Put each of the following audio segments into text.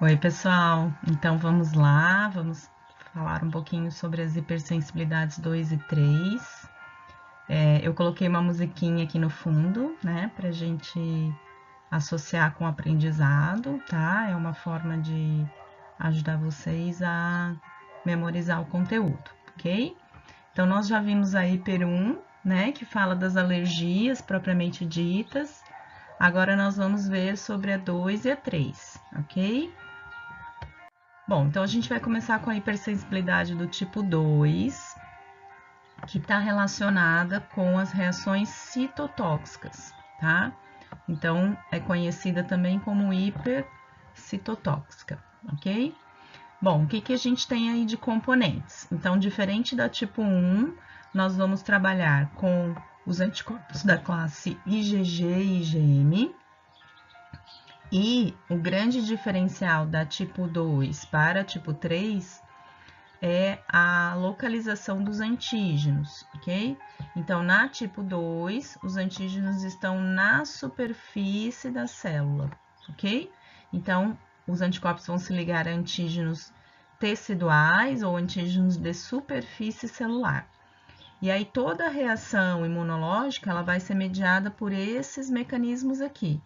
Oi, pessoal. Então vamos lá, vamos falar um pouquinho sobre as hipersensibilidades 2 e 3. Eu coloquei uma musiquinha aqui no fundo, né, pra gente associar com o aprendizado, tá? É uma forma de ajudar vocês a memorizar o conteúdo, ok? Então nós já vimos a hiper 1, né, que fala das alergias propriamente ditas. Agora nós vamos ver sobre a 2 e a 3, ok? Bom, então a gente vai começar com a hipersensibilidade do tipo 2, que está relacionada com as reações citotóxicas, tá? Então, é conhecida também como hipercitotóxica, ok? Bom, o que a gente tem aí de componentes? Então, diferente da tipo 1, nós vamos trabalhar com os anticorpos da classe IgG e IgM, e o grande diferencial da tipo 2 para tipo 3 é a localização dos antígenos, ok? Então, na tipo 2, os antígenos estão na superfície da célula, ok? Então, os anticorpos vão se ligar a antígenos teciduais ou antígenos de superfície celular. E aí, toda a reação imunológica, ela vai ser mediada por esses mecanismos aqui.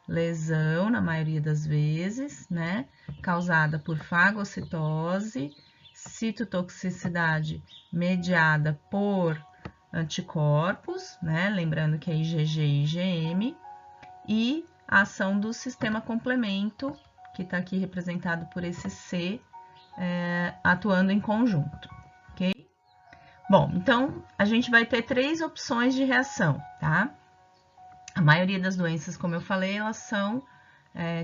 Lesão, na maioria das vezes, né? Causada por fagocitose, citotoxicidade mediada por anticorpos, né? Lembrando que é IgG e IgM, e a ação do sistema complemento, que está aqui representado por esse C, atuando em conjunto, ok? Bom, então a gente vai ter três opções de reação, tá? A maioria das doenças, como eu falei, elas são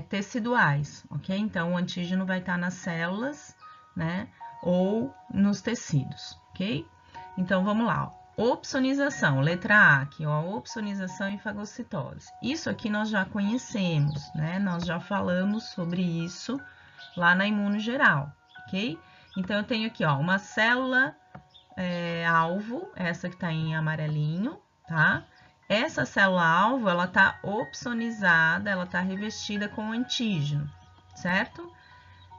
teciduais, ok? Então, o antígeno vai estar nas células, né? Ou nos tecidos, ok? Então, vamos lá. Opsonização, letra A, aqui, ó, opsonização e fagocitose. Isso aqui nós já conhecemos, né? Nós já falamos sobre isso lá na imuno geral, ok? Então, eu tenho aqui, ó, uma célula alvo, essa que tá em amarelinho, tá? Essa célula-alvo, ela está opsonizada, ela está revestida com antígeno, certo?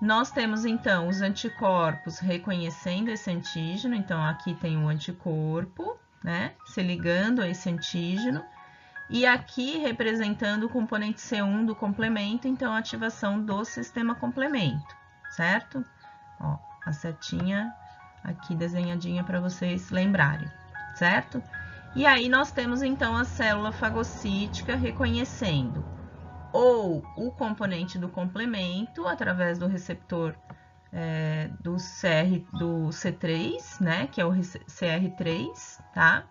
Nós temos, então, os anticorpos reconhecendo esse antígeno. Então, aqui tem o anticorpo, né? Se ligando a esse antígeno. E aqui representando o componente C1 do complemento, então, a ativação do sistema complemento, certo? Ó, a setinha aqui desenhadinha para vocês lembrarem, certo? E aí nós temos então a célula fagocítica reconhecendo ou o componente do complemento através do receptor do C3, né, que é o CR3, tá?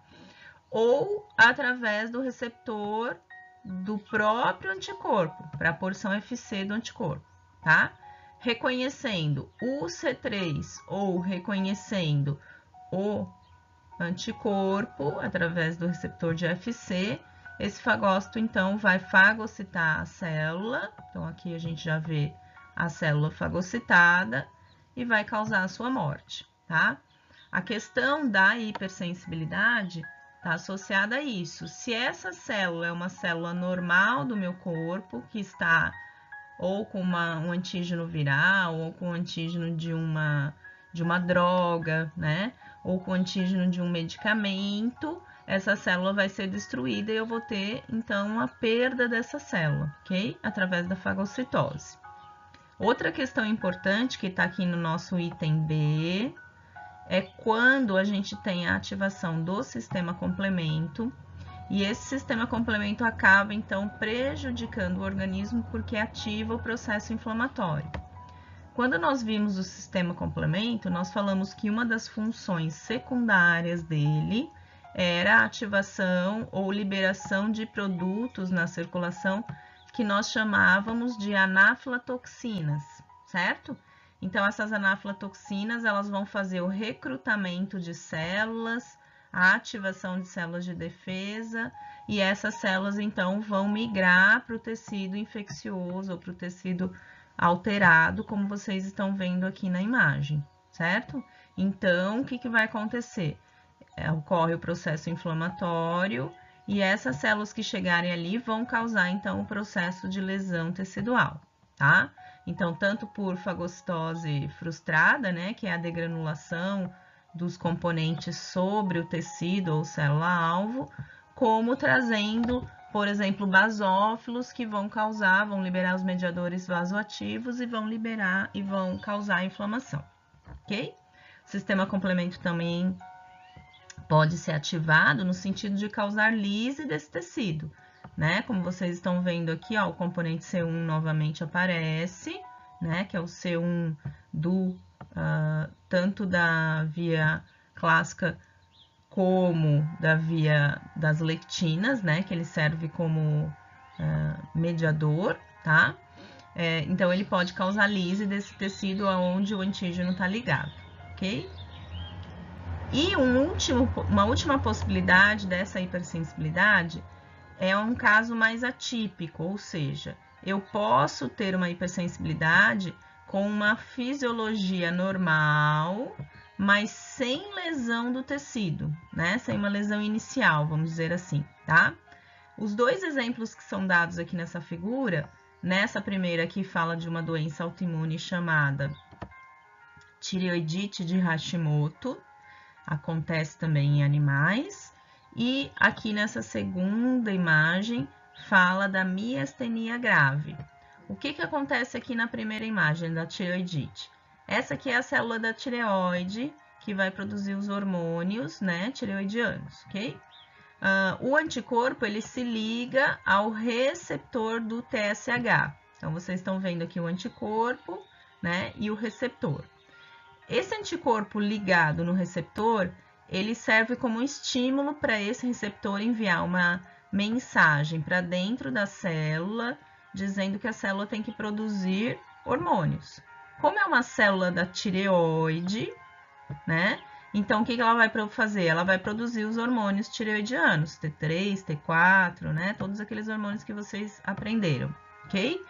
Ou através do receptor do próprio anticorpo, para a porção FC do anticorpo, tá? Reconhecendo o C3 ou reconhecendo o anticorpo através do receptor de FC, esse fagócito então vai fagocitar a célula, então aqui a gente já vê a célula fagocitada e vai causar a sua morte, tá? A questão da hipersensibilidade está associada a isso. Se essa célula é uma célula normal do meu corpo, que está ou com um antígeno viral, ou com antígeno de uma droga, né? Ou com antígeno de um medicamento, essa célula vai ser destruída e eu vou ter, então, a perda dessa célula, ok? Através da fagocitose. Outra questão importante que está aqui no nosso item B é quando a gente tem a ativação do sistema complemento e esse sistema complemento acaba, então, prejudicando o organismo porque ativa o processo inflamatório. Quando nós vimos o sistema complemento, nós falamos que uma das funções secundárias dele era a ativação ou liberação de produtos na circulação que nós chamávamos de anaflatoxinas, certo? Então, essas anaflatoxinas, elas vão fazer o recrutamento de células, a ativação de células de defesa, e essas células, então, vão migrar para o tecido infeccioso ou para o tecido alterado, como vocês estão vendo aqui na imagem, certo? Então, o que vai acontecer? Ocorre o processo inflamatório e essas células que chegarem ali vão causar, então, o processo de lesão tecidual, tá? Então, tanto por fagocitose frustrada, né, que é a degranulação dos componentes sobre o tecido ou célula-alvo, como trazendo, por exemplo, basófilos que vão liberar os mediadores vasoativos e vão causar inflamação, ok? O sistema complemento também pode ser ativado no sentido de causar lise desse tecido, né? Como vocês estão vendo aqui, ó, o componente C1 novamente aparece, né? Que é o C1 tanto da via clássica como da via das lectinas, né? Que ele serve como mediador, tá? Então, ele pode causar lise desse tecido onde o antígeno está ligado, ok? E uma última possibilidade dessa hipersensibilidade é um caso mais atípico, ou seja, eu posso ter uma hipersensibilidade com uma fisiologia normal, mas sem lesão do tecido, né? Sem uma lesão inicial, vamos dizer assim, tá? Os dois exemplos que são dados aqui nessa figura, nessa primeira aqui fala de uma doença autoimune chamada tireoidite de Hashimoto, acontece também em animais, e aqui nessa segunda imagem fala da miastenia grave. O que acontece aqui na primeira imagem da tireoidite? Essa aqui é a célula da tireoide que vai produzir os hormônios, né, tireoidianos, ok? O anticorpo, ele se liga ao receptor do TSH. Então, vocês estão vendo aqui o anticorpo, né, e o receptor. Esse anticorpo ligado no receptor, ele serve como um estímulo para esse receptor enviar uma mensagem para dentro da célula, dizendo que a célula tem que produzir hormônios. Como é uma célula da tireoide, né? Então, o que ela vai fazer? Ela vai produzir os hormônios tireoidianos, T3, T4, né? Todos aqueles hormônios que vocês aprenderam, ok?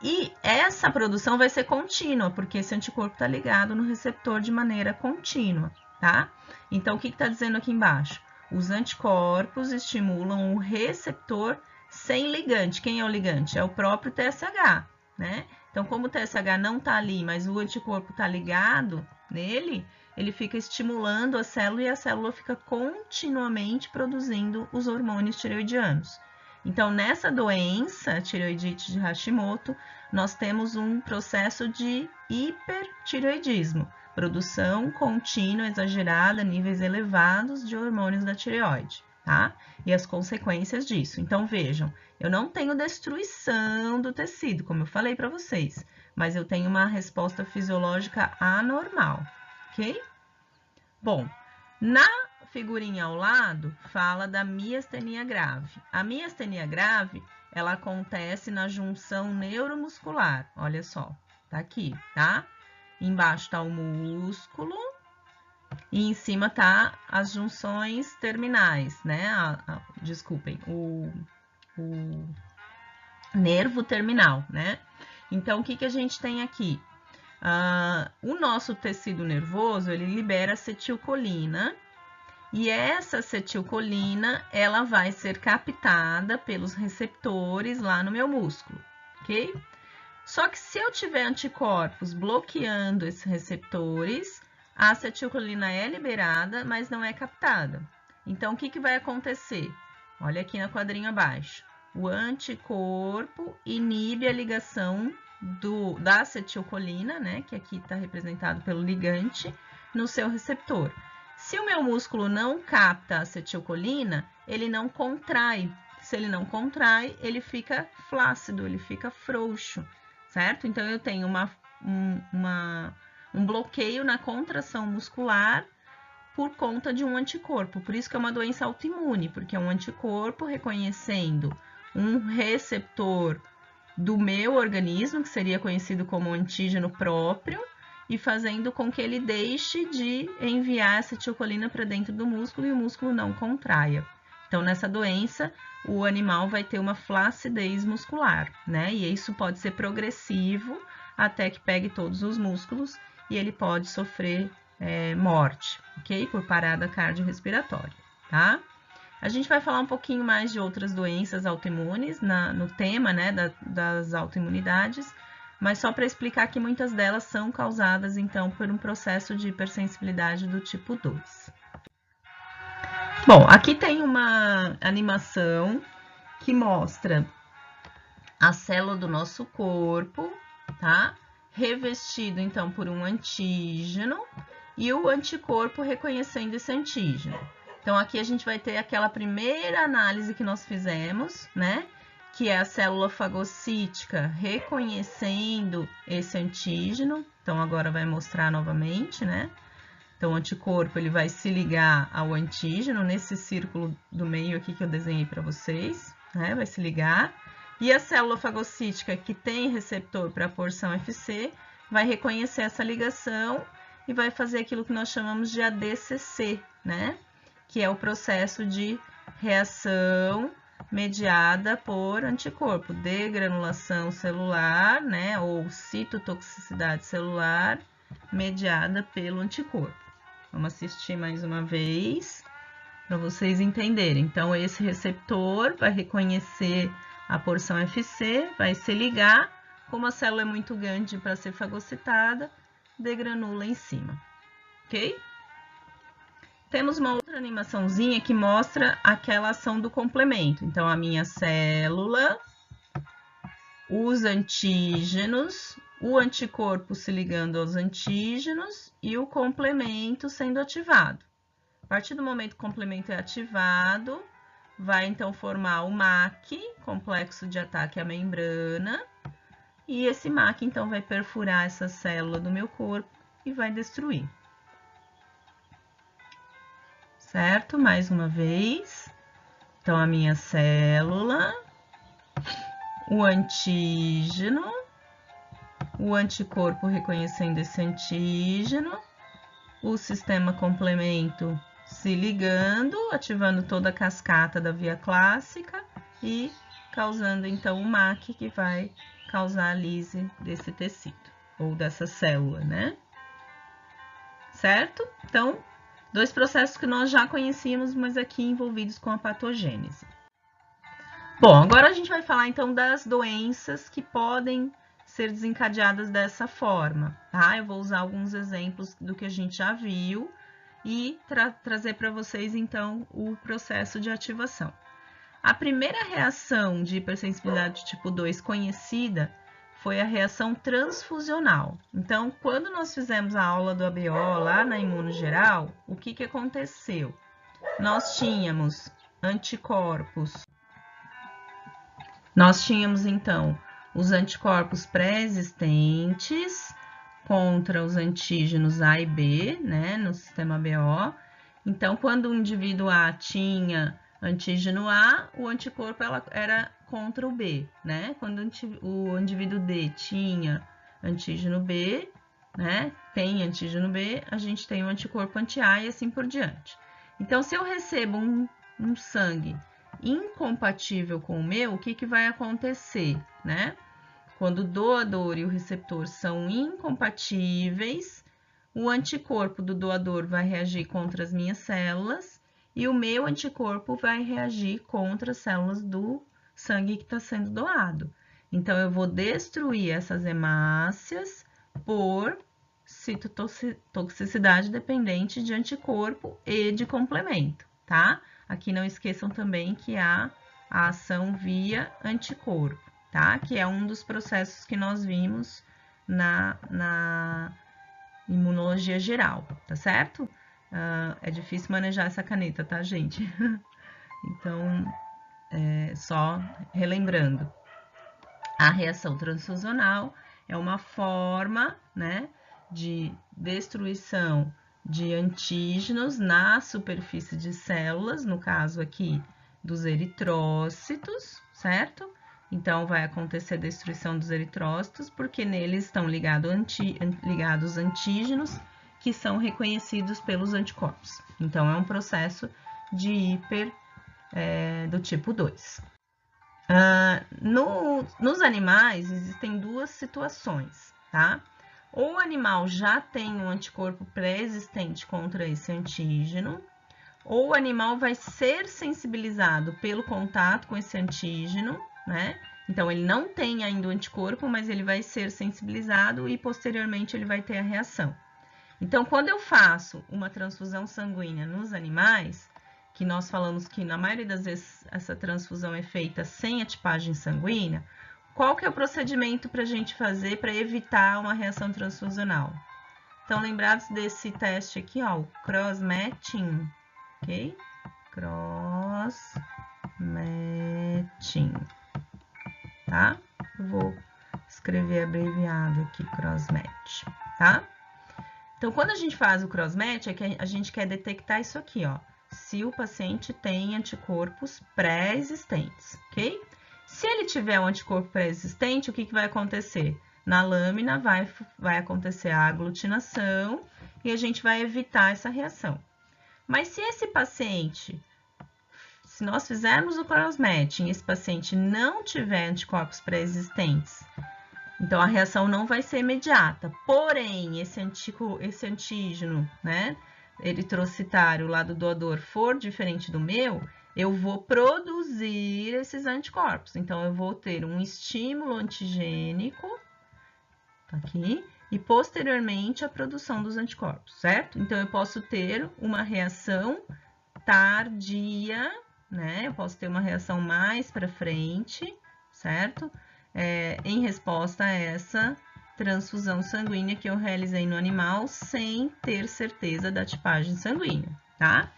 E essa produção vai ser contínua, porque esse anticorpo está ligado no receptor de maneira contínua, tá? Então, o que está dizendo aqui embaixo? Os anticorpos estimulam o receptor sem ligante. Quem é o ligante? É o próprio TSH, né? Então, como o TSH não está ali, mas o anticorpo está ligado nele, ele fica estimulando a célula e a célula fica continuamente produzindo os hormônios tireoidianos. Então, nessa doença, tireoidite de Hashimoto, nós temos um processo de hipertireoidismo, produção contínua, exagerada, níveis elevados de hormônios da tireoide, tá? E as consequências disso. Então, vejam, eu não tenho destruição do tecido, como eu falei para vocês, mas eu tenho uma resposta fisiológica anormal, ok? Bom, na figurinha ao lado fala da miastenia grave. A miastenia grave, ela acontece na junção neuromuscular. Olha só, tá aqui, tá? Embaixo tá o músculo e em cima tá as junções terminais, né? Desculpem, o nervo terminal, né? Então, o que a gente tem aqui? O nosso tecido nervoso, ele libera acetilcolina, e essa acetilcolina, ela vai ser captada pelos receptores lá no meu músculo, ok? Só que se eu tiver anticorpos bloqueando esses receptores, a acetilcolina é liberada, mas não é captada. Então, o que vai acontecer? Olha aqui no quadrinho abaixo. O anticorpo inibe a ligação da acetilcolina, né, que aqui está representado pelo ligante, no seu receptor. Se o meu músculo não capta a acetilcolina, ele não contrai. Se ele não contrai, ele fica flácido, ele fica frouxo, certo? Então, eu tenho um bloqueio na contração muscular por conta de um anticorpo. Por isso que é uma doença autoimune, porque é um anticorpo reconhecendo um receptor do meu organismo, que seria conhecido como antígeno próprio, e fazendo com que ele deixe de enviar acetilcolina para dentro do músculo e o músculo não contraia. Então, nessa doença, o animal vai ter uma flacidez muscular, né? E isso pode ser progressivo até que pegue todos os músculos e ele pode sofrer morte, ok? Por parada cardiorrespiratória, tá? A gente vai falar um pouquinho mais de outras doenças autoimunes no tema, né, das autoimunidades, mas só para explicar que muitas delas são causadas, então, por um processo de hipersensibilidade do tipo 2. Bom, aqui tem uma animação que mostra a célula do nosso corpo, tá? Revestido, então, por um antígeno e o anticorpo reconhecendo esse antígeno. Então, aqui a gente vai ter aquela primeira análise que nós fizemos, né? Que é a célula fagocítica reconhecendo esse antígeno. Então, agora vai mostrar novamente, né? Então, o anticorpo ele vai se ligar ao antígeno nesse círculo do meio aqui que eu desenhei para vocês, né? Vai se ligar. E a célula fagocítica que tem receptor para a porção FC vai reconhecer essa ligação e vai fazer aquilo que nós chamamos de ADCC, né? Que é o processo de reação mediada por anticorpo, degranulação celular, né? Ou citotoxicidade celular mediada pelo anticorpo. Vamos assistir mais uma vez para vocês entenderem. Então, esse receptor vai reconhecer a porção FC, vai se ligar, como a célula é muito grande para ser fagocitada, degranula em cima, ok? Temos uma outra animaçãozinha que mostra aquela ação do complemento. Então, a minha célula, os antígenos, o anticorpo se ligando aos antígenos e o complemento sendo ativado. A partir do momento que o complemento é ativado, vai então formar o MAC, complexo de ataque à membrana, e esse MAC então vai perfurar essa célula do meu corpo e vai destruir. Certo? Mais uma vez. Então, a minha célula, o antígeno, o anticorpo reconhecendo esse antígeno, o sistema complemento se ligando, ativando toda a cascata da via clássica e causando então o MAC que vai causar a lise desse tecido ou dessa célula, né? Certo? Então, dois processos que nós já conhecíamos, mas aqui envolvidos com a patogênese. Bom, agora a gente vai falar então das doenças que podem ser desencadeadas dessa forma, tá? Eu vou usar alguns exemplos do que a gente já viu e trazer para vocês então o processo de ativação. A primeira reação de hipersensibilidade tipo 2 conhecida foi a reação transfusional. Então, quando nós fizemos a aula do ABO lá na imunogeral, o que aconteceu? Nós tínhamos anticorpos. Nós tínhamos, então, os anticorpos pré-existentes contra os antígenos A e B, né, no sistema BO. Então, quando o indivíduo A tinha antígeno A, o anticorpo era contra o B, né? Quando o indivíduo D tinha antígeno B, né? Tem antígeno B, a gente tem o anticorpo anti-A e assim por diante. Então, se eu recebo um sangue incompatível com o meu, o que vai acontecer, né? Quando o doador e o receptor são incompatíveis, o anticorpo do doador vai reagir contra as minhas células e o meu anticorpo vai reagir contra as células do sangue que está sendo doado. Então, eu vou destruir essas hemácias por citotoxicidade dependente de anticorpo e de complemento, tá? Aqui não esqueçam também que há a ação via anticorpo, tá? Que é um dos processos que nós vimos na imunologia geral, tá certo? É difícil manejar essa caneta, tá, gente? Então, só relembrando. A reação transfusional é uma forma, né, de destruição de antígenos na superfície de células, no caso aqui dos eritrócitos, certo? Então, vai acontecer a destruição dos eritrócitos, porque neles estão ligados antígenos que são reconhecidos pelos anticorpos. Então, é um processo de do tipo 2. Nos animais, existem duas situações, tá? Ou o animal já tem um anticorpo pré-existente contra esse antígeno, ou o animal vai ser sensibilizado pelo contato com esse antígeno, né? Então, ele não tem ainda o anticorpo, mas ele vai ser sensibilizado e posteriormente ele vai ter a reação. Então, quando eu faço uma transfusão sanguínea nos animais, que nós falamos que na maioria das vezes essa transfusão é feita sem a tipagem sanguínea, qual que é o procedimento para a gente fazer para evitar uma reação transfusional? Então, lembrados desse teste aqui, ó, o cross-matching, ok? Cross-matching, tá? Eu vou escrever abreviado aqui, cross-match, tá? Então, quando a gente faz o cross-match, é que a gente quer detectar isso aqui, ó. Se o paciente tem anticorpos pré-existentes, ok? Se ele tiver um anticorpo pré-existente, o que vai acontecer? Na lâmina vai acontecer a aglutinação e a gente vai evitar essa reação. Mas se esse paciente, se nós fizermos o cross-matching e esse paciente não tiver anticorpos pré-existentes, então a reação não vai ser imediata. Porém, esse antígeno, né, eritrocitário lá do doador for diferente do meu, eu vou produzir esses anticorpos. Então, eu vou ter um estímulo antigênico, tá aqui, e posteriormente a produção dos anticorpos, certo? Então, eu posso ter uma reação tardia, né? Eu posso ter uma reação mais para frente, certo? Em resposta a essa transfusão sanguínea que eu realizei no animal sem ter certeza da tipagem sanguínea, tá?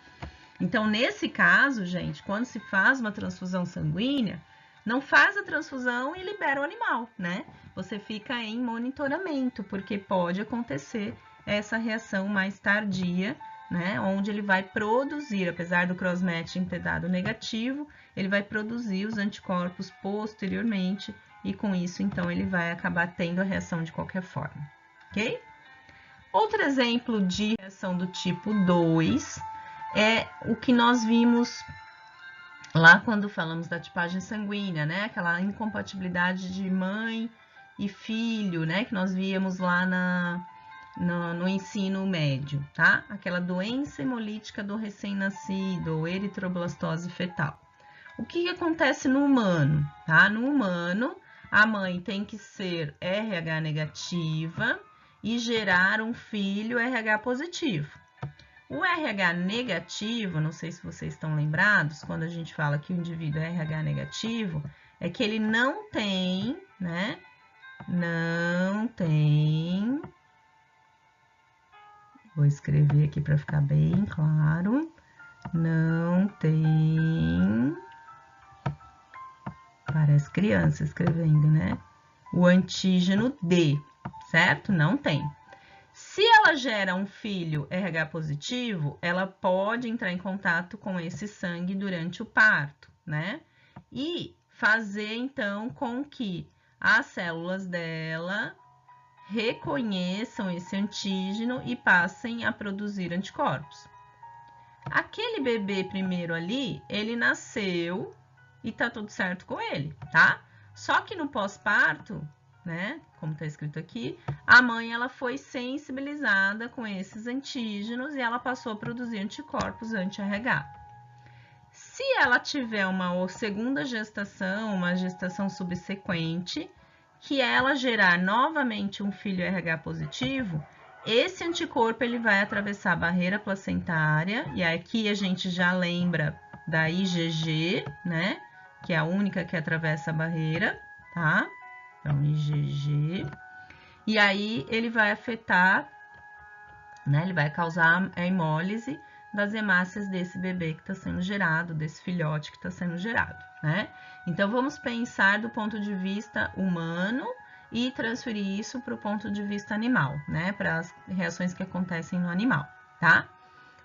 Então, nesse caso, gente, quando se faz uma transfusão sanguínea, não faz a transfusão e libera o animal, né? Você fica em monitoramento, porque pode acontecer essa reação mais tardia, né? Onde ele vai produzir, apesar do cross-matching ter dado negativo, ele vai produzir os anticorpos posteriormente e com isso, então, ele vai acabar tendo a reação de qualquer forma, ok? Outro exemplo de reação do tipo 2 é o que nós vimos lá quando falamos da tipagem sanguínea, né? Aquela incompatibilidade de mãe e filho, né? Que nós víamos lá no ensino médio, tá? Aquela doença hemolítica do recém-nascido, ou eritroblastose fetal. O que acontece no humano, tá? No humano, a mãe tem que ser RH negativa e gerar um filho RH positivo. O RH negativo, não sei se vocês estão lembrados, quando a gente fala que o indivíduo é RH negativo, é que ele não tem, né? Não tem. Vou escrever aqui para ficar bem claro. Não tem. Parece criança escrevendo, né? O antígeno D, certo? Não tem. Se ela gera um filho RH positivo, ela pode entrar em contato com esse sangue durante o parto, né? E fazer, então, com que as células dela reconheçam esse antígeno e passem a produzir anticorpos. Aquele bebê primeiro ali, ele nasceu e tá tudo certo com ele, tá? Só que no pós-parto, né, como tá escrito aqui, a mãe ela foi sensibilizada com esses antígenos e ela passou a produzir anticorpos anti-RH. Se ela tiver uma segunda gestação, uma gestação subsequente, que ela gerar novamente um filho RH positivo, esse anticorpo ele vai atravessar a barreira placentária, e aqui a gente já lembra da IgG, né? Que é a única que atravessa a barreira, tá? Então, IgG. E aí, ele vai afetar, né? Ele vai causar a hemólise das hemácias desse bebê que está sendo gerado, desse filhote que está sendo gerado, né? Então, vamos pensar do ponto de vista humano e transferir isso para o ponto de vista animal, né? Para as reações que acontecem no animal, tá?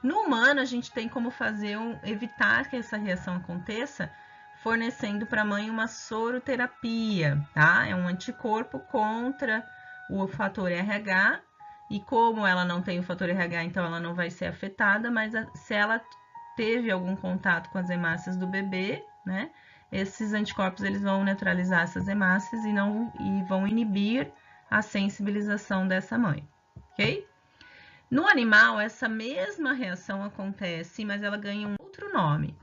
No humano, a gente tem como evitar que essa reação aconteça fornecendo para a mãe uma soroterapia, tá? É um anticorpo contra o fator RH, e como ela não tem o fator RH, então ela não vai ser afetada, mas se ela teve algum contato com as hemácias do bebê, né? Esses anticorpos eles vão neutralizar essas hemácias e vão inibir a sensibilização dessa mãe, ok? No animal, essa mesma reação acontece, mas ela ganha um outro nome.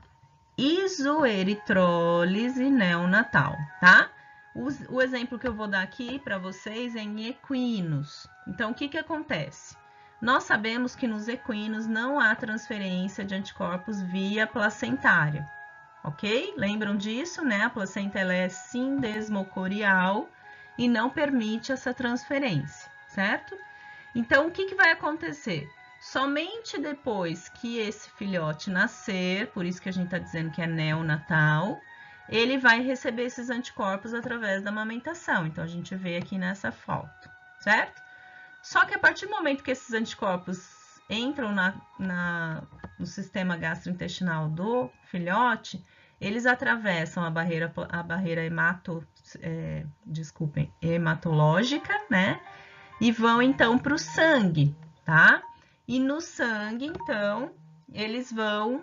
Isoeritrólise neonatal, tá? O exemplo que eu vou dar aqui para vocês é em equinos. Então, o que acontece? Nós sabemos que nos equinos não há transferência de anticorpos via placentária, ok? Lembram disso, né? A placenta ela é sindesmocorial e não permite essa transferência, certo? Então, o que vai acontecer? Somente depois que esse filhote nascer, por isso que a gente está dizendo que é neonatal, ele vai receber esses anticorpos através da amamentação. Então, a gente vê aqui nessa foto, certo? Só que a partir do momento que esses anticorpos entram no sistema gastrointestinal do filhote, eles atravessam a barreira hematológica, né? E vão, então, para o sangue, tá? E no sangue, então, eles vão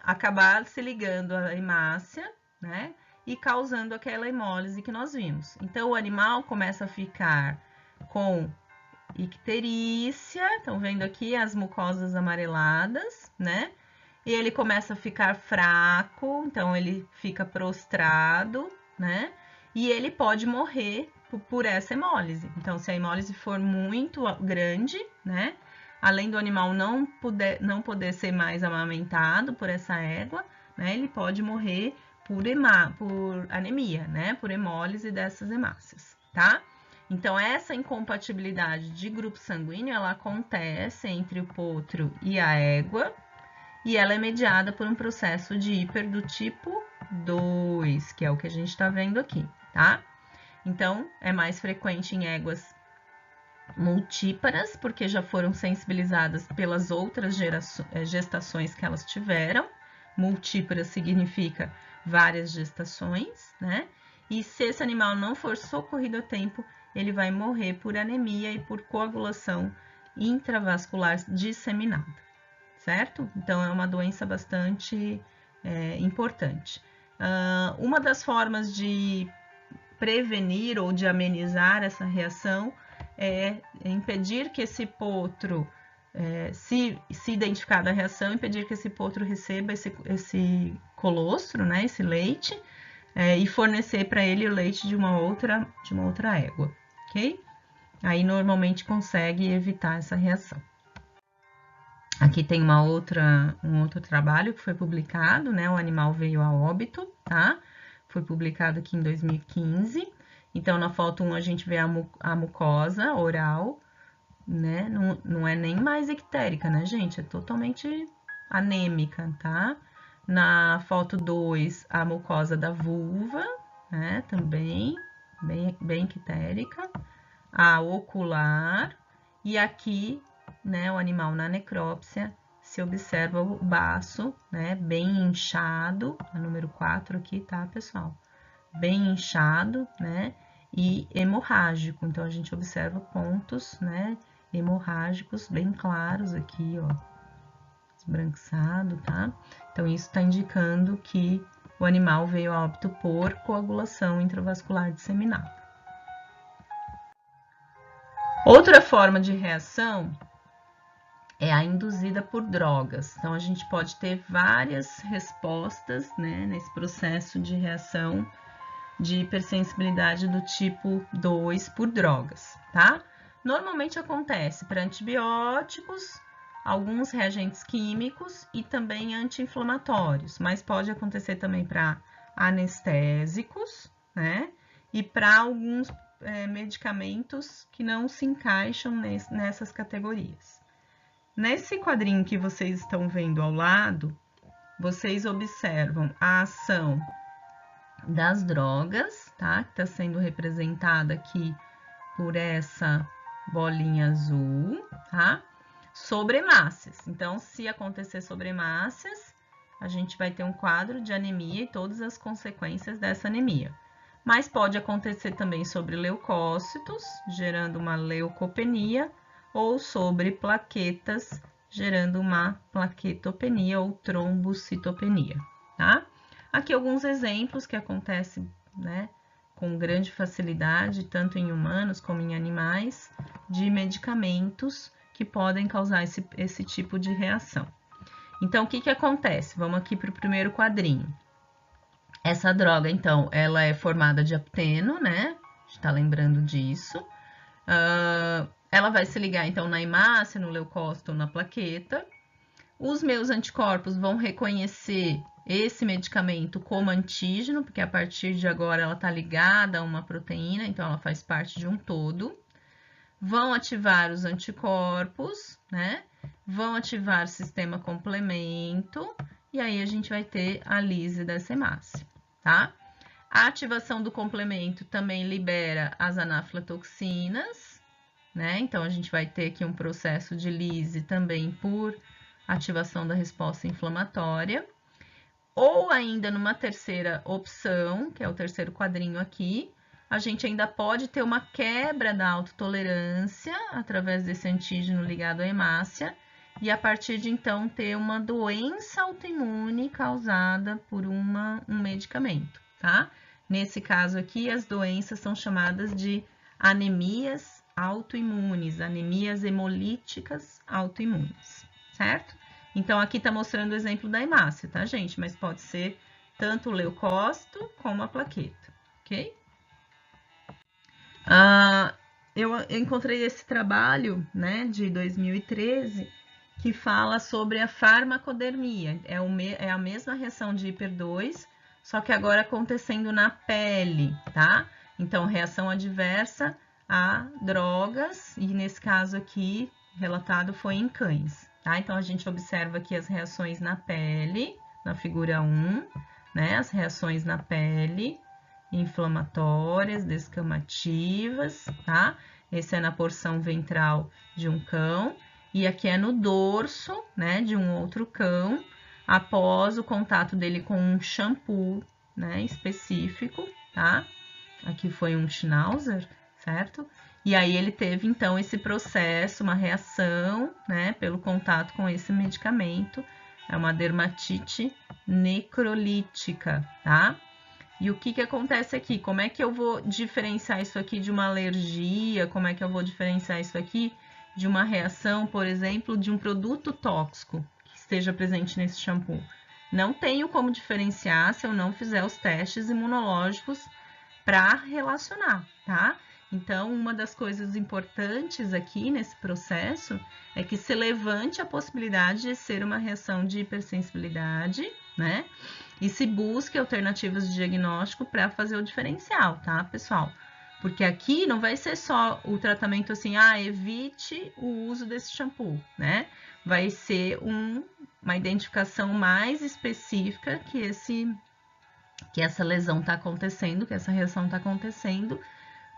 acabar se ligando à hemácia, né? E causando aquela hemólise que nós vimos. Então, o animal começa a ficar com icterícia, estão vendo aqui as mucosas amareladas, né? E ele começa a ficar fraco, então ele fica prostrado, né? E ele pode morrer por essa hemólise. Então, se a hemólise for muito grande, né? Além do animal não poder ser mais amamentado por essa égua, né? Ele pode morrer por anemia, né? Por hemólise dessas hemácias, tá? Então, essa incompatibilidade de grupo sanguíneo, ela acontece entre o potro e a égua, e ela é mediada por um processo de hiper do tipo 2, que é o que a gente está vendo aqui, tá? Então, é mais frequente em éguas multíparas, porque já foram sensibilizadas pelas outras gestações que elas tiveram. Multípara significa várias gestações, né? E se esse animal não for socorrido a tempo, ele vai morrer por anemia e por coagulação intravascular disseminada, certo? Então, é uma doença bastante importante. Uma das formas de prevenir ou de amenizar essa reação é impedir que esse potro, se identificar da reação, impedir que esse potro receba esse colostro, né, esse leite, e fornecer para ele o leite de uma outra égua, ok? Aí normalmente consegue evitar essa reação. Aqui tem um outro trabalho que foi publicado, né? O animal veio a óbito, tá? Foi publicado aqui em 2015. Então, na foto 1, a gente vê a mucosa oral, né? Não é nem mais ictérica, né, gente? É totalmente anêmica, tá? Na foto 2, a mucosa da vulva, né? Também bem ictérica. A ocular. E aqui, né, o animal na necrópsia, se observa o baço, né, bem inchado, a número 4 aqui, tá, pessoal? Bem inchado, né, e hemorrágico. Então, a gente observa pontos, né, hemorrágicos bem claros aqui, ó, esbranquiçado, tá? Então, isso está indicando que o animal veio a óbito por coagulação intravascular disseminada. Outra forma de reação é a induzida por drogas. Então, a gente pode ter várias respostas, né, nesse processo de reação de hipersensibilidade do tipo 2 por drogas, tá? Normalmente acontece para antibióticos, alguns reagentes químicos e também anti-inflamatórios, mas pode acontecer também para anestésicos, né? E para alguns medicamentos que não se encaixam nessas categorias. Nesse quadrinho que vocês estão vendo ao lado, vocês observam a ação das drogas, tá? Que está sendo representada aqui por essa bolinha azul, tá? Sobre hemácias. Então, se acontecer sobre hemácias, a gente vai ter um quadro de anemia e todas as consequências dessa anemia. Mas pode acontecer também sobre leucócitos, gerando uma leucopenia, ou sobre plaquetas, gerando uma plaquetopenia ou trombocitopenia, tá? Aqui alguns exemplos que acontecem, né, com grande facilidade, tanto em humanos como em animais, de medicamentos que podem causar esse tipo de reação. Então, o que acontece? Vamos aqui para o primeiro quadrinho. Essa droga, então, ela é formada de apteno, né? A gente tá lembrando disso. Ela vai se ligar, então, na hemácia, no leucócito ou na plaqueta. Os meus anticorpos vão reconhecer esse medicamento como antígeno, porque a partir de agora ela está ligada a uma proteína, então ela faz parte de um todo. Vão ativar os anticorpos, né? Vão ativar o sistema complemento, e aí a gente vai ter a lise dessa hemácia, tá? A ativação do complemento também libera as anaflatoxinas, né? Então a gente vai ter aqui um processo de lise também por ativação da resposta inflamatória. Ou ainda numa terceira opção, que é o terceiro quadrinho aqui, a gente ainda pode ter uma quebra da autotolerância através desse antígeno ligado à hemácia, e a partir de então ter uma doença autoimune causada por um medicamento, tá? Nesse caso aqui, as doenças são chamadas de anemias autoimunes, anemias hemolíticas autoimunes, certo? Então, aqui está mostrando o exemplo da hemácia, tá, gente? Mas pode ser tanto o leucócito como a plaqueta, ok? Eu encontrei esse trabalho, né, de 2013, que fala sobre a farmacodermia. É a mesma reação de hiper 2, só que agora acontecendo na pele, tá? Então, reação adversa a drogas, e nesse caso aqui, relatado foi em cães, tá? Então, a gente observa aqui as reações na pele, na figura 1, né? As reações na pele, inflamatórias, descamativas, tá? Esse é na porção ventral de um cão, e aqui é no dorso, né, de um outro cão, após o contato dele com um shampoo, né, específico, tá? Aqui foi um Schnauzer, certo? E aí ele teve, então, esse processo, uma reação, né, pelo contato com esse medicamento, é uma dermatite necrolítica, tá? E o que acontece aqui? Como é que eu vou diferenciar isso aqui de uma alergia? Como é que eu vou diferenciar isso aqui de uma reação, por exemplo, de um produto tóxico que esteja presente nesse shampoo? Não tenho como diferenciar se eu não fizer os testes imunológicos para relacionar, tá? Então, uma das coisas importantes aqui nesse processo é que se levante a possibilidade de ser uma reação de hipersensibilidade, né? E se busque alternativas de diagnóstico para fazer o diferencial, tá, pessoal? Porque aqui não vai ser só o tratamento assim, evite o uso desse shampoo, né? Vai ser uma identificação mais específica que essa lesão está acontecendo, que essa reação está acontecendo,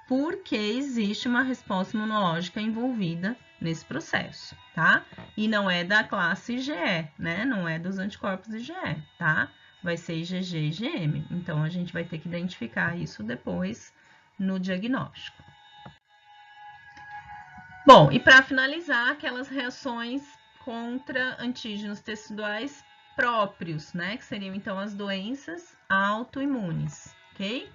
porque existe uma resposta imunológica envolvida nesse processo, tá? E não é da classe IgE, né? Não é dos anticorpos IgE, tá? Vai ser IgG e IgM. Então, a gente vai ter que identificar isso depois no diagnóstico. Bom, e para finalizar, aquelas reações contra antígenos teciduais próprios, né? Que seriam, então, as doenças autoimunes, ok?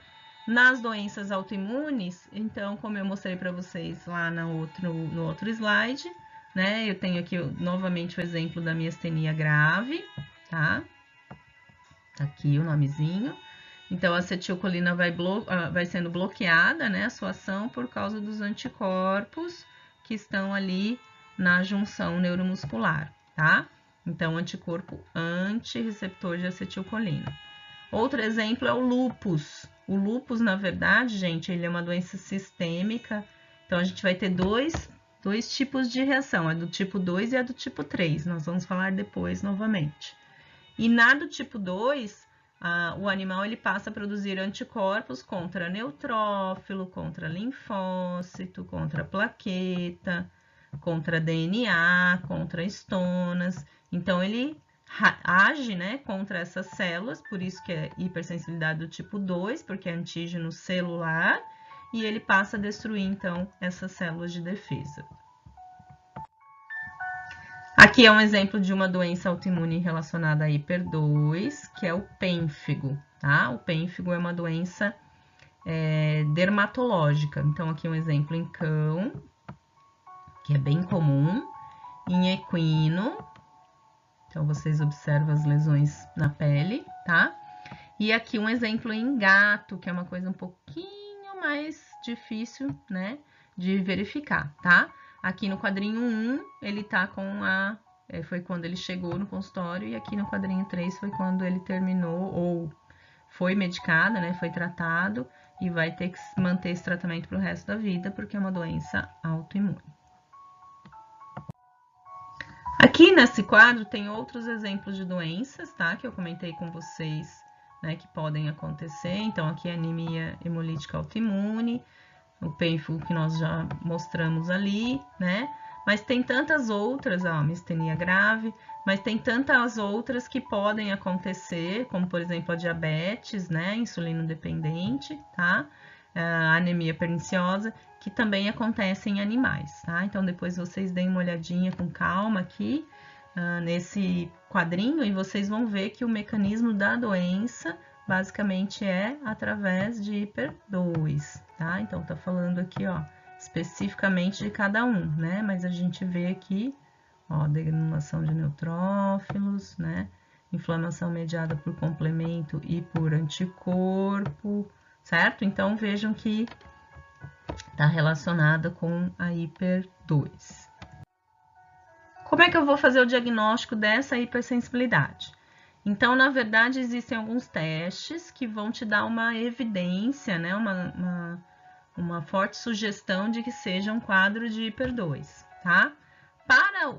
Nas doenças autoimunes, então, como eu mostrei para vocês lá no outro slide, né? Eu tenho aqui novamente o exemplo da miastenia grave, tá? Tá aqui o nomezinho. Então, a acetilcolina vai sendo bloqueada, né? A sua ação por causa dos anticorpos que estão ali na junção neuromuscular, tá? Então, anticorpo antirreceptor de acetilcolina. Outro exemplo é o lúpus. O lúpus, na verdade, gente, ele é uma doença sistêmica. Então, a gente vai ter dois tipos de reação, a do tipo 2 e a do tipo 3. Nós vamos falar depois novamente. E na do tipo 2, o animal ele passa a produzir anticorpos contra neutrófilo, contra linfócito, contra plaqueta, contra DNA, contra estonas. Então, ele age, né, contra essas células, por isso que é hipersensibilidade do tipo 2, porque é antígeno celular, e ele passa a destruir, então, essas células de defesa. Aqui é um exemplo de uma doença autoimune relacionada a hiper 2, que é o pênfigo, tá? O pênfigo é uma doença dermatológica. Então, aqui um exemplo em cão, que é bem comum, em equino. Então, vocês observam as lesões na pele, tá? E aqui um exemplo em gato, que é uma coisa um pouquinho mais difícil, né, de verificar, tá? Aqui no quadrinho 1, ele tá com foi quando ele chegou no consultório, e aqui no quadrinho 3 foi quando ele terminou, ou foi medicado, né, foi tratado, e vai ter que manter esse tratamento pro resto da vida, porque é uma doença autoimune. Aqui nesse quadro tem outros exemplos de doenças, tá? Que eu comentei com vocês, né? Que podem acontecer. Então, aqui a anemia hemolítica autoimune, o painful que nós já mostramos ali, né? Mas tem tantas outras, ó, mastenia grave, mas tem tantas outras que podem acontecer, como por exemplo a diabetes, né? Insulino dependente, tá? A anemia perniciosa, que também acontece em animais, tá? Então depois vocês deem uma olhadinha com calma aqui nesse quadrinho e vocês vão ver que o mecanismo da doença basicamente é através de hiper 2, tá? Então tá falando aqui, ó, especificamente de cada um, né? Mas a gente vê aqui, ó, degranulação de neutrófilos, né? Inflamação mediada por complemento e por anticorpo, certo? Então vejam que está relacionada com a hiper 2. Como é que eu vou fazer o diagnóstico dessa hipersensibilidade? Então, na verdade, existem alguns testes que vão te dar uma evidência, né? Uma forte sugestão de que seja um quadro de hiper 2, tá? Para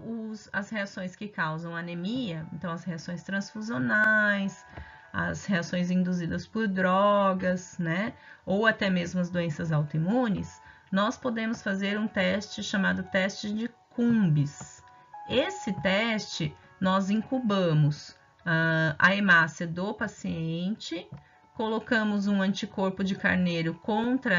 as reações que causam anemia, então as reações transfusionais, as reações induzidas por drogas, né? Ou até mesmo as doenças autoimunes, nós podemos fazer um teste chamado teste de Cumbis. Esse teste, nós incubamos a hemácia do paciente, colocamos um anticorpo de carneiro contra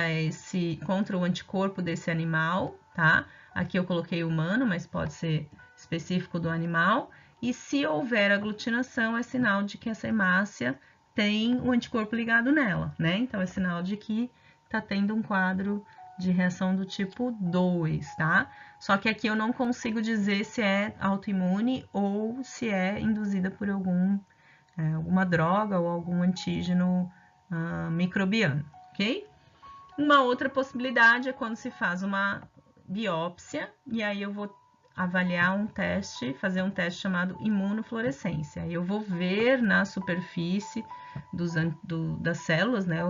o anticorpo desse animal, tá? Aqui eu coloquei humano, mas pode ser específico do animal. E se houver aglutinação, é sinal de que essa hemácia tem o anticorpo ligado nela, né? Então, é sinal de que tá tendo um quadro de reação do tipo 2, tá? Só que aqui eu não consigo dizer se é autoimune ou se é induzida por alguma droga ou algum antígeno microbiano, ok? Uma outra possibilidade é quando se faz uma biópsia, e aí eu vou avaliar um teste, fazer um teste chamado imunofluorescência. Eu vou ver na superfície das células, né,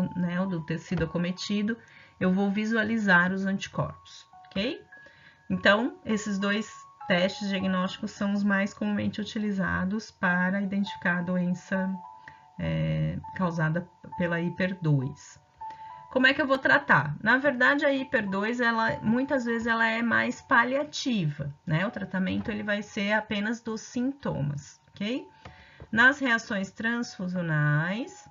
do tecido acometido, eu vou visualizar os anticorpos, ok? Então, esses dois testes diagnósticos são os mais comumente utilizados para identificar a doença causada pela hiper 2. Como é que eu vou tratar? Na verdade, a hiper 2, muitas vezes ela é mais paliativa, né? O tratamento ele vai ser apenas dos sintomas, ok? Nas reações transfusionais,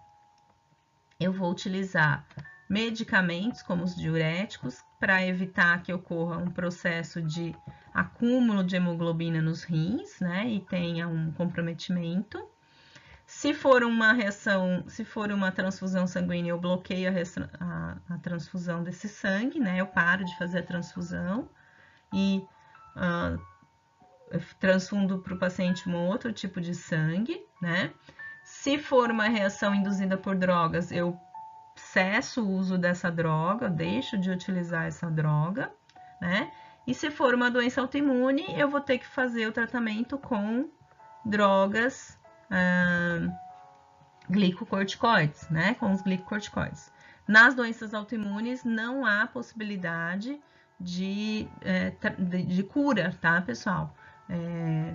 eu vou utilizar medicamentos como os diuréticos para evitar que ocorra um processo de acúmulo de hemoglobina nos rins, né? E tenha um comprometimento. Se for uma transfusão sanguínea, eu bloqueio a transfusão desse sangue, né? Eu paro de fazer a transfusão e transfundo para o paciente um outro tipo de sangue, né? Se for uma reação induzida por drogas, eu cesso o uso dessa droga, deixo de utilizar essa droga, né? E se for uma doença autoimune, eu vou ter que fazer o tratamento com drogas glicocorticoides, né? Com os glicocorticoides. Nas doenças autoimunes não há possibilidade de cura, tá, pessoal?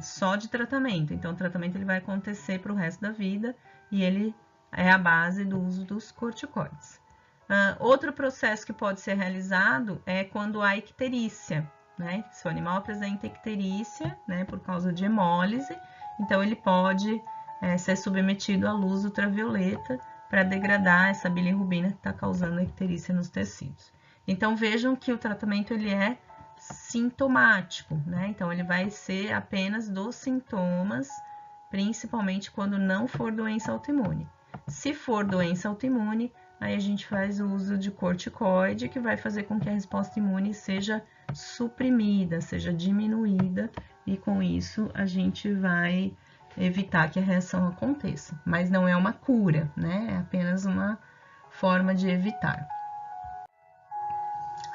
Só de tratamento. Então, o tratamento ele vai acontecer para o resto da vida e ele é a base do uso dos corticoides. Outro processo que pode ser realizado é quando há icterícia, né? Se o animal apresenta icterícia, né, por causa de hemólise, então ele pode ser submetido à luz ultravioleta para degradar essa bilirrubina que está causando a icterícia nos tecidos. Então vejam que o tratamento ele é sintomático, né? Então ele vai ser apenas dos sintomas, principalmente quando não for doença autoimune. Se for doença autoimune, aí a gente faz o uso de corticoide, que vai fazer com que a resposta imune seja suprimida, seja diminuída, e com isso a gente vai evitar que a reação aconteça. Mas não é uma cura, né? É apenas uma forma de evitar.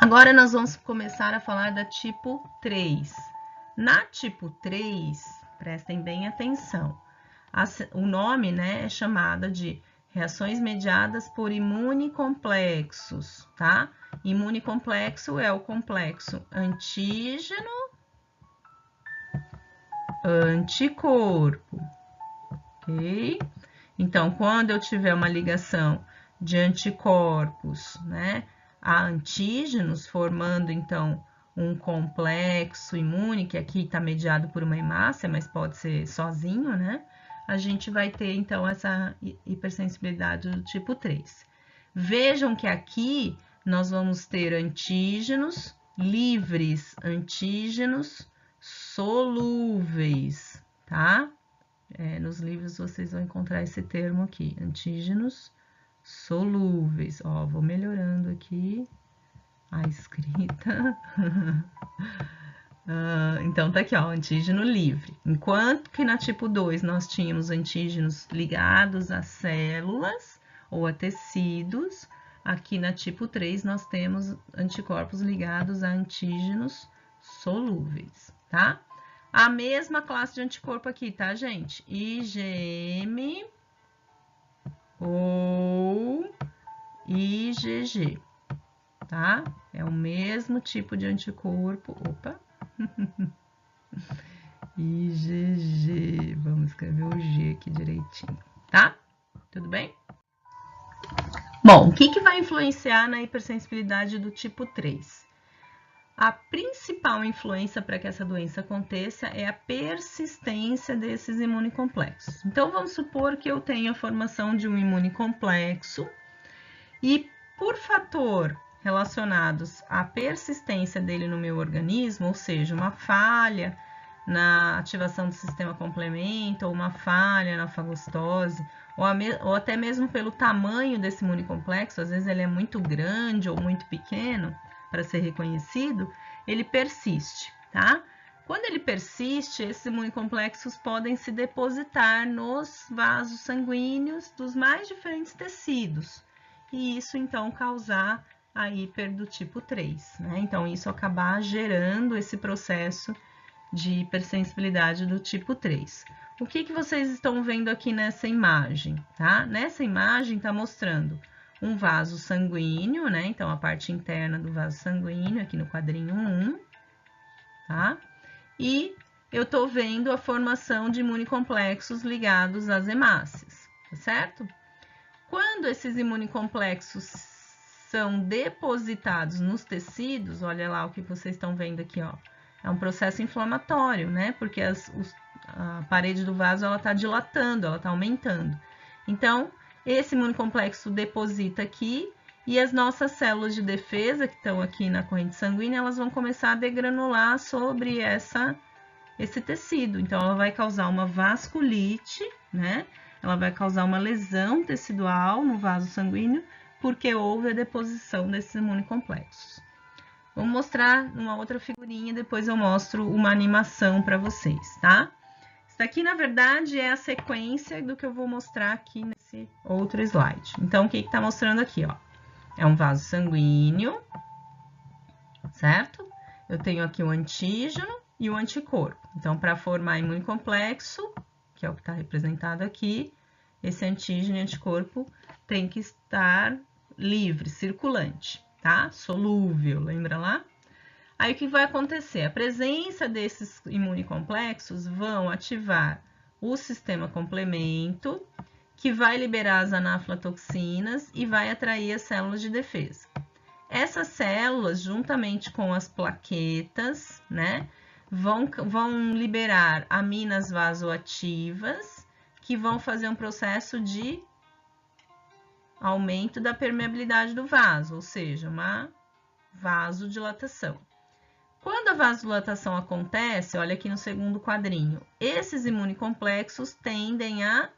Agora nós vamos começar a falar da tipo 3. Na tipo 3, prestem bem atenção, o nome, né, é chamada de reações mediadas por imunocomplexos, tá? Imunocomplexo é o complexo antígeno-anticorpo, ok? Então, quando eu tiver uma ligação de anticorpos, né, a antígenos, formando, então, um complexo imune, que aqui está mediado por uma hemácia, mas pode ser sozinho, né? A gente vai ter, então, essa hipersensibilidade do tipo 3. Vejam que aqui nós vamos ter antígenos livres, antígenos solúveis, tá? Nos livros vocês vão encontrar esse termo aqui, antígenos solúveis. Ó, vou melhorando aqui a escrita. Então, tá aqui, ó, antígeno livre. Enquanto que na tipo 2 nós tínhamos antígenos ligados a células ou a tecidos, aqui na tipo 3 nós temos anticorpos ligados a antígenos solúveis, tá? A mesma classe de anticorpo aqui, tá, gente? IgM ou IgG, tá? É o mesmo tipo de anticorpo. Opa! IgG. Vamos escrever o G aqui direitinho, tá? Tudo bem? Bom, o que vai influenciar na hipersensibilidade do tipo 3? A principal influência para que essa doença aconteça é a persistência desses imunocomplexos. Então, vamos supor que eu tenha a formação de um imunocomplexo e, por fator relacionados à persistência dele no meu organismo, ou seja, uma falha na ativação do sistema complemento, ou uma falha na fagocitose, ou até mesmo pelo tamanho desse imunocomplexo, às vezes ele é muito grande ou muito pequeno para ser reconhecido, ele persiste, tá? Quando ele persiste, esses imunocomplexos podem se depositar nos vasos sanguíneos dos mais diferentes tecidos, e isso então causar a hiper do tipo 3, né? Então, isso acabar gerando esse processo de hipersensibilidade do tipo 3. O que vocês estão vendo aqui nessa imagem, tá? Nessa imagem está mostrando um vaso sanguíneo, né? Então, a parte interna do vaso sanguíneo, aqui no quadrinho 1, tá? E eu tô vendo a formação de imunocomplexos ligados às hemácias, tá certo? Quando esses imunocomplexos são depositados nos tecidos, olha lá o que vocês estão vendo aqui, ó. É um processo inflamatório, né? Porque a parede do vaso, ela tá dilatando, ela tá aumentando. Então, esse imunocomplexo deposita aqui e as nossas células de defesa, que estão aqui na corrente sanguínea, elas vão começar a degranular sobre esse tecido. Então, ela vai causar uma vasculite, né? Ela vai causar uma lesão tecidual no vaso sanguíneo, porque houve a deposição desses imunocomplexos. Vou mostrar uma outra figurinha, depois eu mostro uma animação para vocês, tá? Isso aqui, na verdade, é a sequência do que eu vou mostrar aqui nesse outro slide. Então, o que está mostrando aqui, ó? É um vaso sanguíneo, certo? Eu tenho aqui o antígeno e o anticorpo. Então, para formar imunocomplexo, que é o que está representado aqui, esse antígeno e anticorpo tem que estar livre, circulante, tá? Solúvel, lembra lá? Aí, o que vai acontecer? A presença desses imunocomplexos vão ativar o sistema complemento, que vai liberar as anaflatoxinas e vai atrair as células de defesa. Essas células, juntamente com as plaquetas, né, vão liberar aminas vasoativas, que vão fazer um processo de aumento da permeabilidade do vaso, ou seja, uma vasodilatação. Quando a vasodilatação acontece, olha aqui no segundo quadrinho, esses imunocomplexos tendem a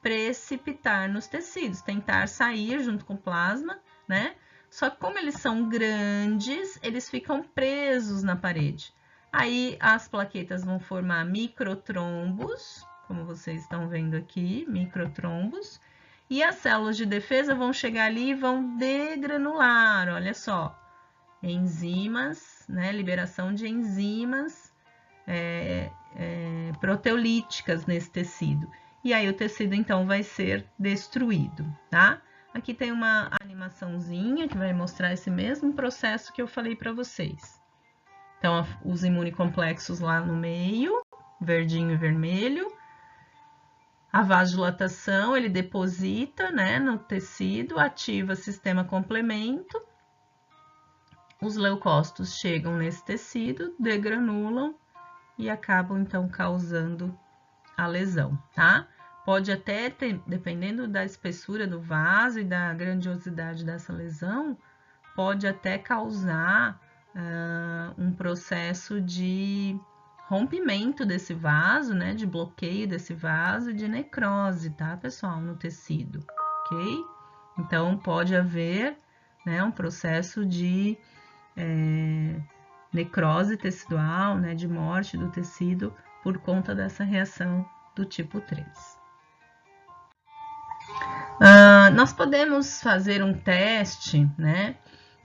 precipitar nos tecidos, tentar sair junto com o plasma, né? Só que como eles são grandes, eles ficam presos na parede. Aí as plaquetas vão formar microtrombos, como vocês estão vendo aqui, microtrombos. E as células de defesa vão chegar ali e vão degranular, olha só. Enzimas, né? Liberação de enzimas proteolíticas nesse tecido. E aí o tecido, então, vai ser destruído, tá? Aqui tem uma animaçãozinha que vai mostrar esse mesmo processo que eu falei para vocês. Então, os imunocomplexos lá no meio, verdinho e vermelho. A vasodilatação, ele deposita, né, no tecido, ativa sistema complemento. Os leucócitos chegam nesse tecido, degranulam e acabam, então, causando a lesão, tá? Pode até ter, dependendo da espessura do vaso e da grandiosidade dessa lesão, pode até causar um processo de rompimento desse vaso, né? De bloqueio desse vaso, de necrose, tá, pessoal? No tecido, ok? Então, pode haver, né, um processo de necrose tecidual, né? De morte do tecido por conta dessa reação do tipo 3. Nós podemos fazer um teste, né,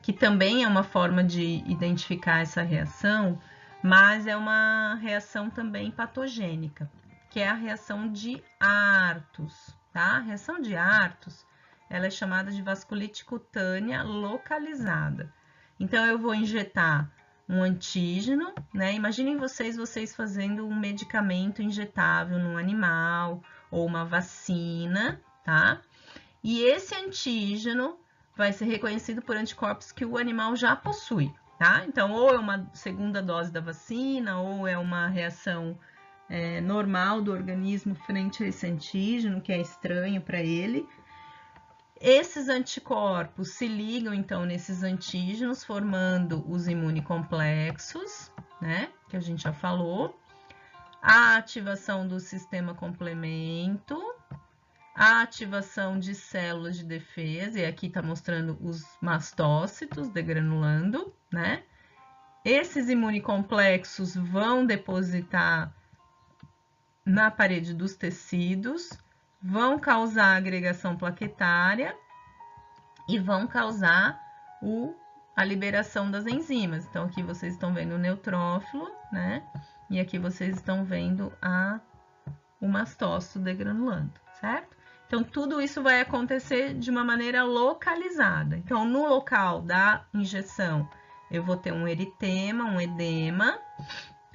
que também é uma forma de identificar essa reação, mas é uma reação também patogênica, que é a reação de Arthus, tá? A reação de Arthus, ela é chamada de vasculite cutânea localizada. Então, eu vou injetar um antígeno, né? Imaginem vocês fazendo um medicamento injetável num animal ou uma vacina, tá? E esse antígeno vai ser reconhecido por anticorpos que o animal já possui, tá? Então, ou é uma segunda dose da vacina, ou é uma reação normal do organismo frente a esse antígeno, que é estranho para ele. Esses anticorpos se ligam, então, nesses antígenos, formando os imunocomplexos, né? Que a gente já falou. A ativação do sistema complemento, a ativação de células de defesa, e aqui está mostrando os mastócitos degranulando, né? Esses imunocomplexos vão depositar na parede dos tecidos, vão causar agregação plaquetária e vão causar a liberação das enzimas. Então, aqui vocês estão vendo o neutrófilo, né? E aqui vocês estão vendo o mastócito degranulando, certo? Então, tudo isso vai acontecer de uma maneira localizada. Então, no local da injeção, eu vou ter um eritema, um edema,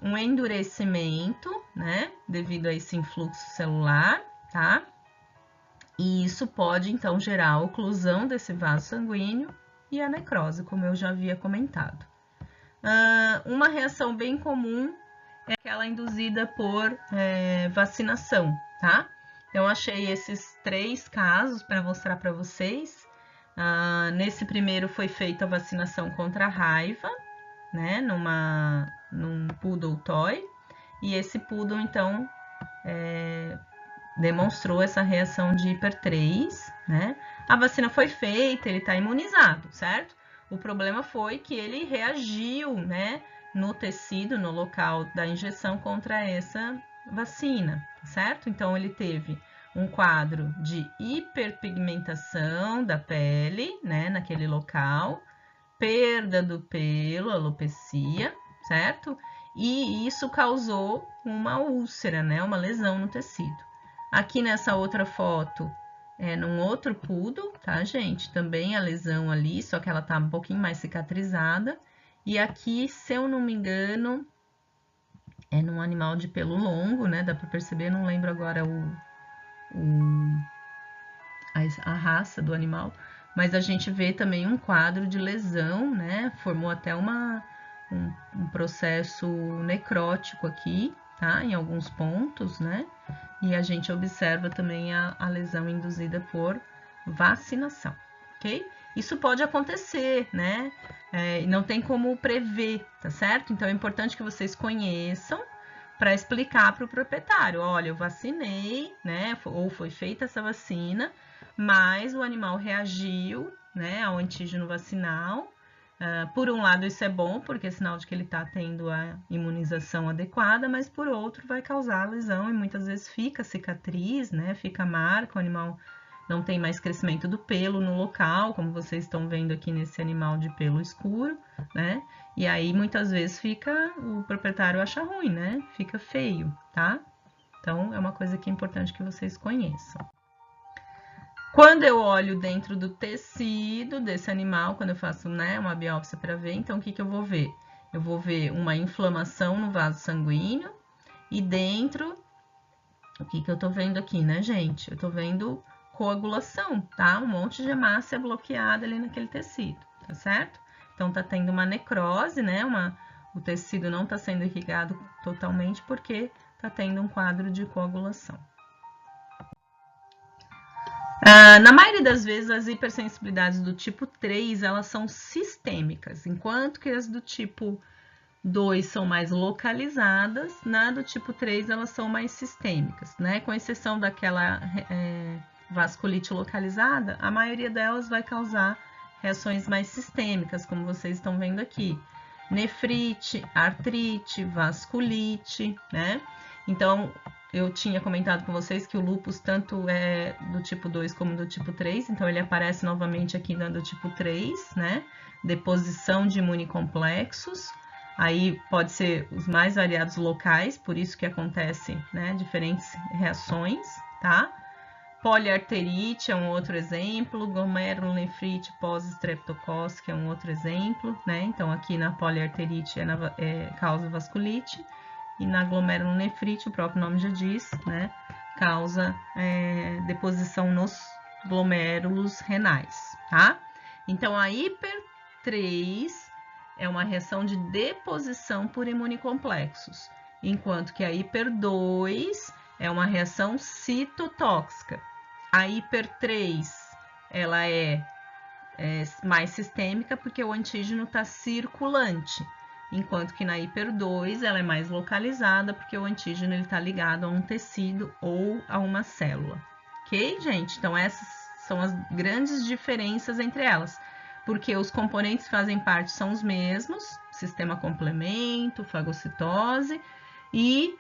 um endurecimento, né? Devido a esse influxo celular, tá? E isso pode, então, gerar a oclusão desse vaso sanguíneo e a necrose, como eu já havia comentado. Uma reação bem comum é aquela induzida por vacinação, tá? Então, achei esses 3 casos para mostrar para vocês. Nesse primeiro foi feita a vacinação contra a raiva, né? Num poodle toy. E esse poodle, então, demonstrou essa reação de hiper 3, né? A vacina foi feita, ele está imunizado, certo? O problema foi que ele reagiu, né, no tecido, no local da injeção contra essa vacina, certo? Então, ele teve um quadro de hiperpigmentação da pele, né, naquele local, perda do pelo, alopecia, certo? E isso causou uma úlcera, né, uma lesão no tecido. Aqui nessa outra foto, num outro poodle, tá, gente? Também a lesão ali, só que ela tá um pouquinho mais cicatrizada. E aqui, se eu não me engano, é num animal de pelo longo, né? Dá pra perceber, não lembro agora a raça do animal. Mas a gente vê também um quadro de lesão, né? Formou até um processo necrótico aqui, tá? Em alguns pontos, né? E a gente observa também a lesão induzida por vacinação, ok? Isso pode acontecer, né? Não tem como prever, tá certo? Então, é importante que vocês conheçam para explicar para o proprietário. Olha, eu vacinei, né? Ou foi feita essa vacina, mas o animal reagiu, né, ao antígeno vacinal, Por um lado, isso é bom, porque é sinal de que ele está tendo a imunização adequada, mas por outro, vai causar lesão e muitas vezes fica cicatriz, né? Fica marca, o animal não tem mais crescimento do pelo no local, como vocês estão vendo aqui nesse animal de pelo escuro, né? E aí, muitas vezes, o proprietário acha ruim, né? Fica feio, tá? Então, é uma coisa que é importante que vocês conheçam. Quando eu olho dentro do tecido desse animal, quando eu faço, né, uma biópsia para ver, então o que eu vou ver? Eu vou ver uma inflamação no vaso sanguíneo e dentro, o que eu tô vendo aqui, né, gente? Eu tô vendo coagulação, tá? Um monte de hemácia bloqueada ali naquele tecido, tá certo? Então tá tendo uma necrose, né? O tecido não tá sendo irrigado totalmente porque tá tendo um quadro de coagulação. Na maioria das vezes, as hipersensibilidades do tipo 3, elas são sistêmicas, enquanto que as do tipo 2 são mais localizadas, do tipo 3 elas são mais sistêmicas, né? Com exceção daquela vasculite localizada, a maioria delas vai causar reações mais sistêmicas, como vocês estão vendo aqui. Nefrite, artrite, vasculite, né? Então, eu tinha comentado com vocês que o lúpus tanto é do tipo 2 como do tipo 3, então ele aparece novamente aqui na do tipo 3, né? Deposição de imunocomplexos, aí pode ser os mais variados locais, por isso que acontecem, né, diferentes reações, tá? Poliarterite é um outro exemplo, glomerulonefrite pós-streptocócica é um outro exemplo, né? Então, aqui na poliarterite causa vasculite, e na glomerulonefrite, o próprio nome já diz, né? Causa deposição nos glomérulos renais, tá? Então, a hiper 3 é uma reação de deposição por imunocomplexos, enquanto que a hiper 2 é uma reação citotóxica. A hiper 3, ela é mais sistêmica porque o antígeno está circulante, enquanto que na hiper 2 ela é mais localizada porque o antígeno está ligado a um tecido ou a uma célula. Ok, gente? Então, essas são as grandes diferenças entre elas, porque os componentes que fazem parte são os mesmos, sistema complemento, fagocitose, e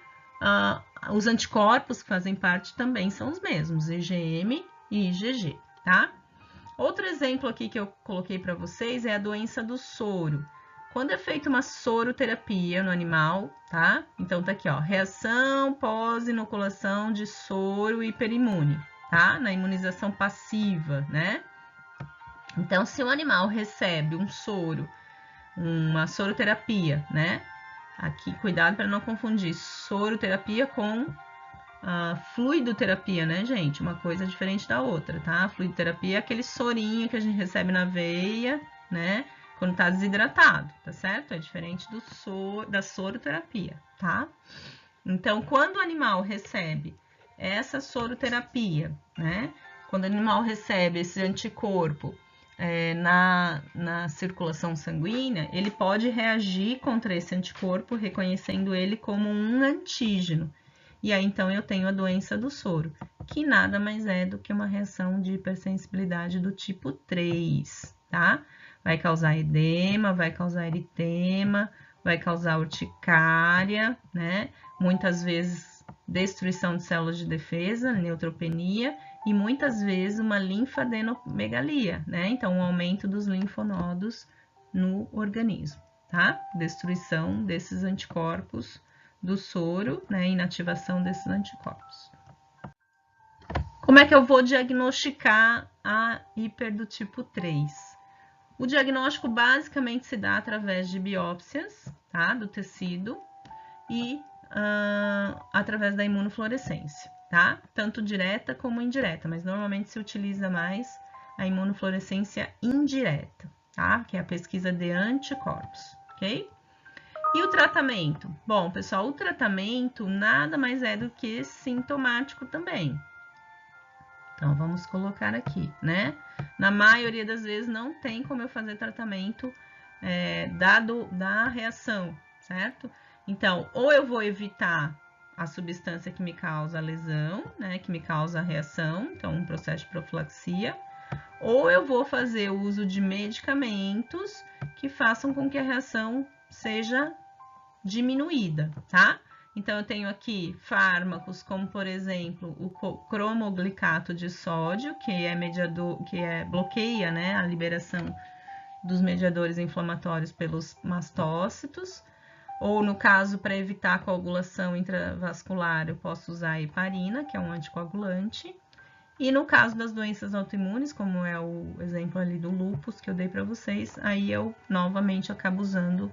os anticorpos que fazem parte também são os mesmos, IgM e IgG, tá? Outro exemplo aqui que eu coloquei para vocês é a doença do soro. Quando é feita uma soroterapia no animal, tá? Então, tá aqui, ó, reação pós-inoculação de soro hiperimune, tá? Na imunização passiva, né? Então, se o animal recebe um soro, uma soroterapia, né? Aqui, cuidado para não confundir soroterapia com fluidoterapia, né, gente? Uma coisa diferente da outra, tá? A fluidoterapia é aquele sorinho que a gente recebe na veia, né? Quando tá desidratado, tá certo? É diferente da soroterapia, tá? Então, quando o animal recebe essa soroterapia, né? Quando o animal recebe esse anticorpo na circulação sanguínea, ele pode reagir contra esse anticorpo, reconhecendo ele como um antígeno. E aí, então, eu tenho a doença do soro, que nada mais é do que uma reação de hipersensibilidade do tipo 3, tá? Vai causar edema, vai causar eritema, vai causar urticária, né? Muitas vezes, destruição de células de defesa, neutropenia, e muitas vezes uma linfadenomegalia, né? Então, um aumento dos linfonodos no organismo, tá? Destruição desses anticorpos do soro, né, inativação desses anticorpos. Como é que eu vou diagnosticar a hiper do tipo 3? O diagnóstico basicamente se dá através de biópsias, tá, do tecido e através da imunofluorescência, tá? Tanto direta como indireta, mas normalmente se utiliza mais a imunofluorescência indireta, tá? Que é a pesquisa de anticorpos, ok? E o tratamento? Bom, pessoal, o tratamento nada mais é do que sintomático também. Então, vamos colocar aqui, né? Na maioria das vezes não tem como eu fazer tratamento da reação, certo? Então, ou eu vou evitar a substância que me causa a lesão, né? Que me causa a reação, então um processo de profilaxia, ou eu vou fazer o uso de medicamentos que façam com que a reação seja diminuída, tá? Então, eu tenho aqui fármacos como, por exemplo, o cromoglicato de sódio, que é mediador, bloqueia, né, a liberação dos mediadores inflamatórios pelos mastócitos, ou no caso, para evitar a coagulação intravascular, eu posso usar a heparina, que é um anticoagulante. E no caso das doenças autoimunes, como é o exemplo ali do lúpus que eu dei para vocês, aí eu novamente acabo usando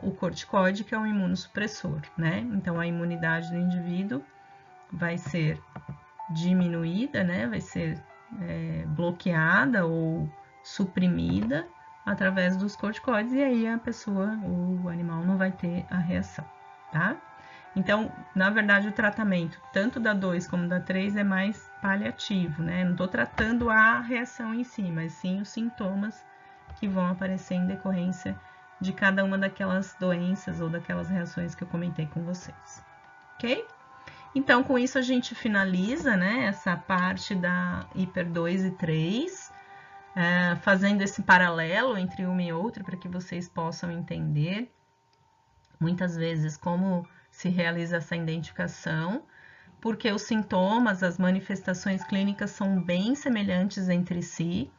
o corticoide, que é um imunossupressor, né? Então, a imunidade do indivíduo vai ser diminuída, né? Vai ser bloqueada ou suprimida através dos corticoides, e aí a pessoa, o animal, não vai ter a reação, tá? Então, na verdade, o tratamento, tanto da 2 como da 3, é mais paliativo, né? Não tô tratando a reação em si, mas sim os sintomas que vão aparecer em decorrência de cada uma daquelas doenças ou daquelas reações que eu comentei com vocês, ok? Então, com isso a gente finaliza, né, essa parte da hiper 2 e 3, fazendo esse paralelo entre uma e outra para que vocês possam entender muitas vezes como se realiza essa identificação, porque os sintomas, as manifestações clínicas são bem semelhantes entre si,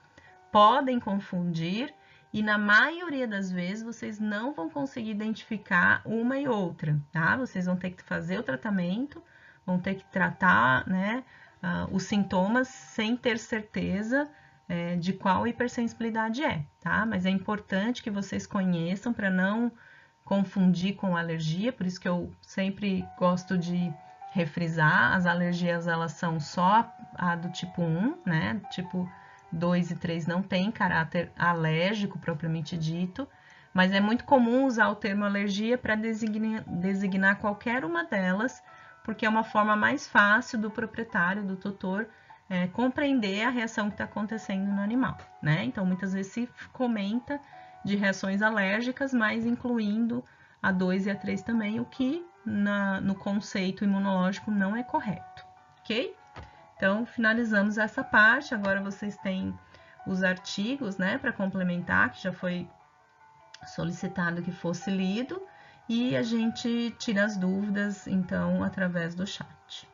podem confundir e na maioria das vezes vocês não vão conseguir identificar uma e outra, tá? Vocês vão ter que fazer o tratamento, vão ter que tratar, né, os sintomas sem ter certeza de qual hipersensibilidade é, tá? Mas é importante que vocês conheçam para não confundir com alergia, por isso que eu sempre gosto de refrisar, as alergias elas são só a do tipo 1, né? Tipo 2 e 3 não tem caráter alérgico propriamente dito, mas é muito comum usar o termo alergia para designar qualquer uma delas, porque é uma forma mais fácil do proprietário, do tutor, compreender a reação que está acontecendo no animal, né? Então, muitas vezes se comenta de reações alérgicas, mas incluindo a 2 e a 3 também, o que no conceito imunológico não é correto, ok? Então, finalizamos essa parte. Agora vocês têm os artigos, né, para complementar, que já foi solicitado que fosse lido, e a gente tira as dúvidas, então, através do chat.